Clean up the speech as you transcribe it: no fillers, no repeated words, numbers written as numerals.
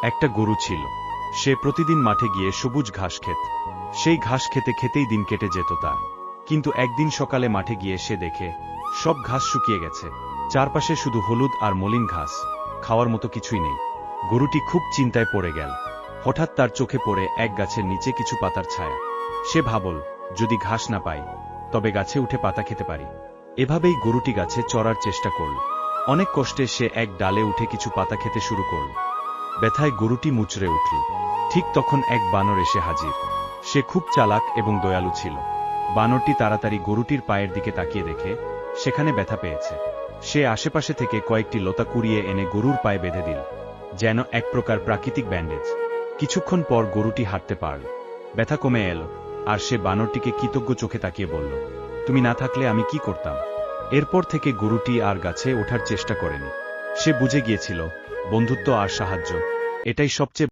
একটা গরু ছিল। সে প্রতিদিন মাঠে গিয়ে সবুজ ঘাস খেত। সেই ঘাস খেতে খেতেই দিন কেটে যেত তার। কিন্তু একদিন সকালে মাঠে গিয়ে সে দেখে সব ঘাস শুকিয়ে গেছে। চারপাশে শুধু হলুদ আর মলিন ঘাস, খাওয়ার মতো কিছুই নেই। গরুটি খুব চিন্তায় পড়ে গেল। হঠাৎ তার চোখে পড়ে এক গাছের নিচে কিছু পাতার ছায়া। সে ভাবল, যদি ঘাস না পাই তবে গাছে উঠে পাতা খেতে পারি। এভাবেই গরুটি গাছে চড়ার চেষ্টা করল। অনেক কষ্টে সে এক ডালে উঠে কিছু পাতা খেতে শুরু করল। ব্যথায় গরুটি মুচড়ে উঠল। ঠিক তখন এক বানর এসে হাজির। সে খুব চালাক এবং দয়ালু ছিল। বানরটি তাড়াতাড়ি গরুটির পায়ের দিকে তাকিয়ে দেখে সেখানে ব্যথা পেয়েছে। সে আশেপাশে থেকে কয়েকটি লতা কুড়িয়ে এনে গরুর পায়ে বেঁধে দিল, যেন এক প্রকার প্রাকৃতিক ব্যান্ডেজ। কিছুক্ষণ পর গরুটি হাঁটতে পারল। ব্যথা কমে এল, আর সে বানরটিকে কৃতজ্ঞ চোখে তাকিয়ে বলল, তুমি না থাকলে আমি কি করতাম। এরপর থেকে গরুটি আর গাছে ওঠার চেষ্টা করেনি। সে বুঝে গিয়েছিল, বন্ধুত্ব আর সাহায্য, এটাই সবচেয়ে